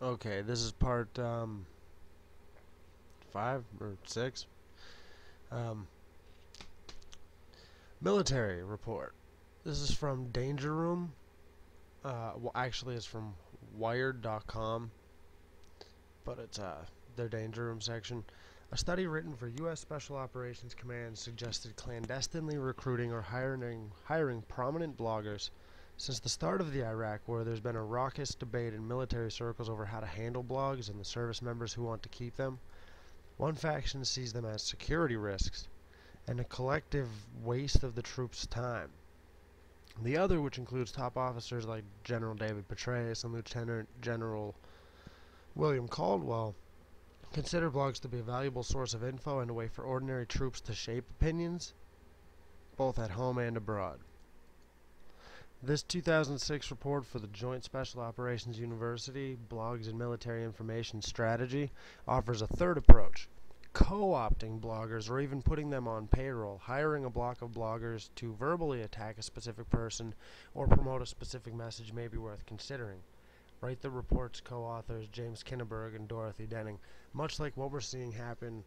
Okay, this is part 5 or 6. Um, Military report. This is from Danger Room. Well, actually, it's from Wired.com, but it's their Danger Room section. A study written for U.S. Special Operations Command suggested clandestinely recruiting or hiring prominent bloggers. Since the start of the Iraq War, there's been a raucous debate in military circles over how to handle blogs and the service members who want to keep them. One faction sees them as security risks and a collective waste of the troops' time. The other, which includes top officers like General David Petraeus and Lieutenant General William Caldwell, consider blogs to be a valuable source of info and a way for ordinary troops to shape opinions, both at home and abroad. This 2006 report for the Joint Special Operations University Blogs and Military Information Strategy offers a third approach: co-opting bloggers or even putting them on payroll, hiring a block of bloggers to verbally attack a specific person or promote a specific message may be worth considering. Write the report's co-authors James Kinneberg and Dorothy Denning. Much like what we're seeing happen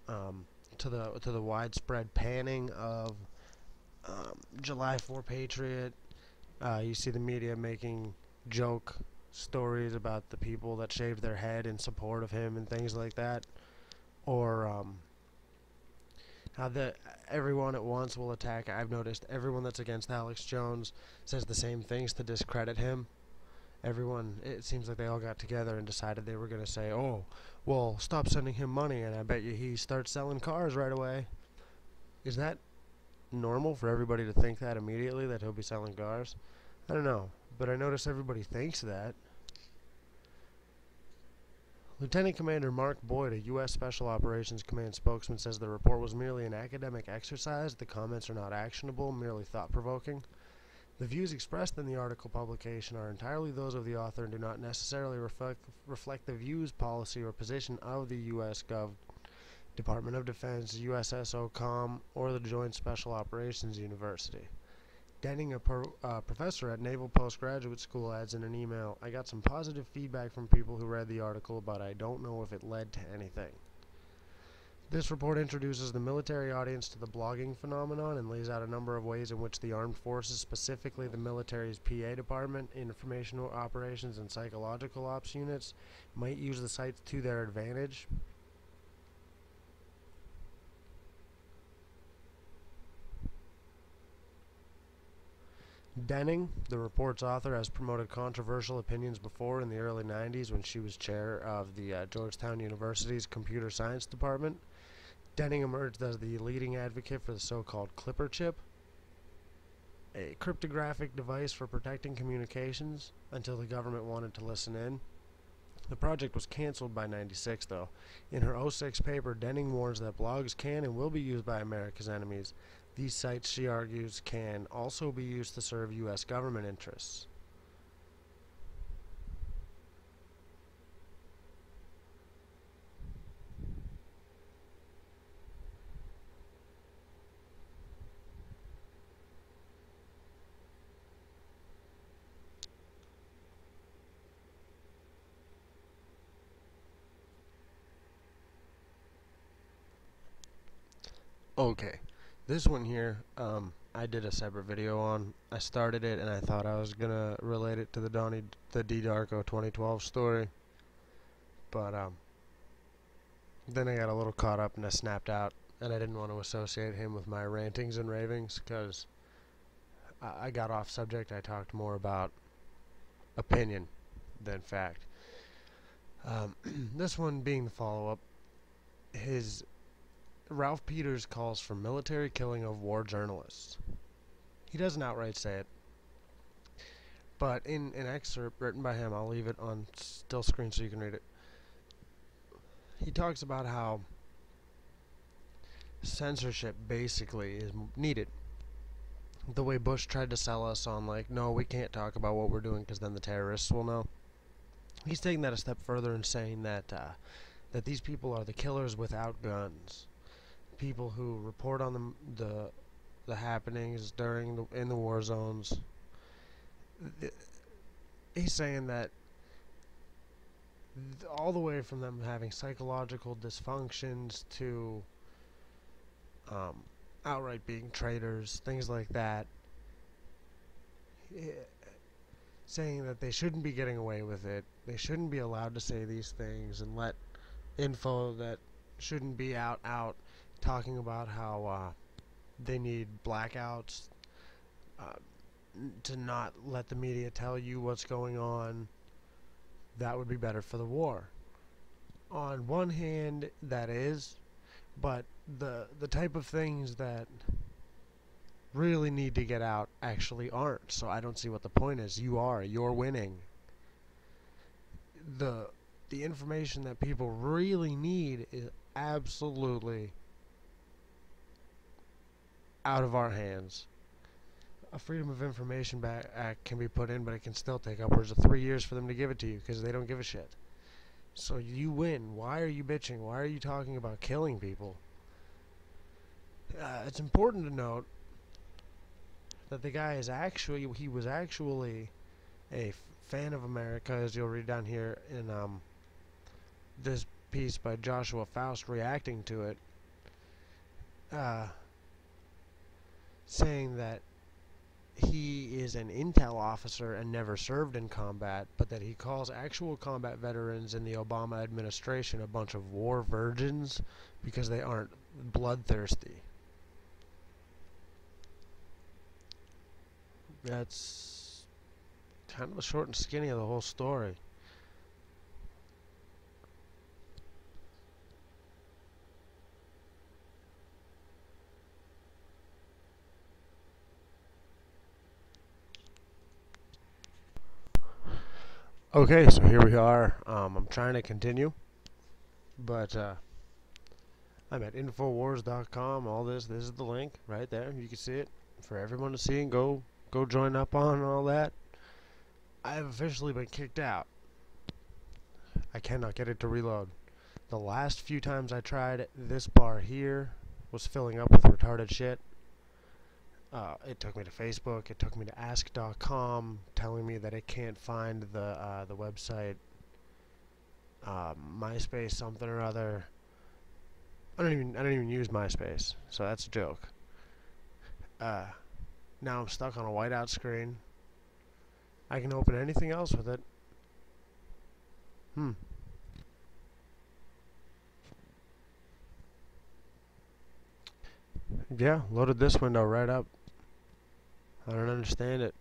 to the widespread panning of July 4 Patriot, you see the media making joke stories about the people that shaved their head in support of him and things like that, or how everyone at once will attack. I've noticed everyone that's against Alex Jones says the same things to discredit him. It seems like they all got together and decided they were going to say, oh, well, stop sending him money, and I bet you he starts selling cars right away. Is that normal for everybody to think that immediately, that he'll be selling cars? I don't know, but I notice everybody thinks that. Lieutenant Commander Mark Boyd, a U.S. Special Operations Command spokesman, says the report was merely an academic exercise. The comments are not actionable, merely thought-provoking. The views expressed in the article publication are entirely those of the author and do not necessarily reflect the views, policy, or position of the U.S. Gov, Department of Defense, USSOCOM, or the Joint Special Operations University. Denning, a professor at Naval Postgraduate School, adds in an email, I got some positive feedback from people who read the article, but I don't know if it led to anything. This report introduces the military audience to the blogging phenomenon and lays out a number of ways in which the armed forces, specifically the military's PA department, informational operations, and psychological ops units, might use the sites to their advantage. Denning, the report's author, has promoted controversial opinions before in the early 90s when she was chair of the Georgetown University's computer science department. Denning emerged as the leading advocate for the so-called Clipper chip, a cryptographic device for protecting communications, until the government wanted to listen in. The project was cancelled by '96, though. In her '06 paper, Denning warns that blogs can and will be used by America's enemies. These sites, she argues, can also be used to serve U.S. government interests. Okay, this one here, I did a separate video on. I started it and I thought I was gonna relate it to the D. Darko 2012 story, but then I got a little caught up and I snapped out, and I didn't want to associate him with my rantings and ravings because I got off subject. I talked more about opinion than fact. This one being the follow-up. Ralph Peters calls for military killing of war journalists. He doesn't outright say it, but in an excerpt written by him, I'll leave it on still screen so you can read it. He talks about how censorship basically is needed. The way Bush tried to sell us on, like, no, we can't talk about what we're doing because then the terrorists will know. He's taking that a step further and saying that that these people are the killers without guns. People who report on the happenings in the war zones. He's saying that all the way from them having psychological dysfunctions to outright being traitors, things like that, saying that they shouldn't be getting away with it, they shouldn't be allowed to say these things, and let info that shouldn't be out talking about how they need blackouts uh, to not let the media tell you what's going on. That would be better for the war. On one hand, that is, but the type of things that really need to get out actually aren't. So I don't see what the point is. You're winning. The information that people really need is absolutely out of our hands. A Freedom of Information Act can be put in, but it can still take upwards of 3 years for them to give it to you because they don't give a shit. So you win. Why are you bitching? Why are you talking about killing people? It's important to note that the guy he was actually a fan of America, as you'll read down here in this piece by Joshua Faust reacting to it, saying that he is an intel officer and never served in combat, but that he calls actual combat veterans in the Obama administration a bunch of war virgins because they aren't bloodthirsty. That's kind of the short and skinny of the whole story. Okay, so here we are. I'm trying to continue, but I'm at INFOWARS.com. All this is the link right there. You can see it for everyone to see and go join up on all that. I have officially been kicked out. I cannot get it to reload. The last few times I tried, this bar here was filling up with retarded shit. It took me to Facebook. It took me to ask.com, telling me that it can't find the website. MySpace something or other. I don't even use MySpace, so that's a joke. Now I'm stuck on a whiteout screen. I can open anything else with it. Yeah, loaded this window right up. I don't understand it.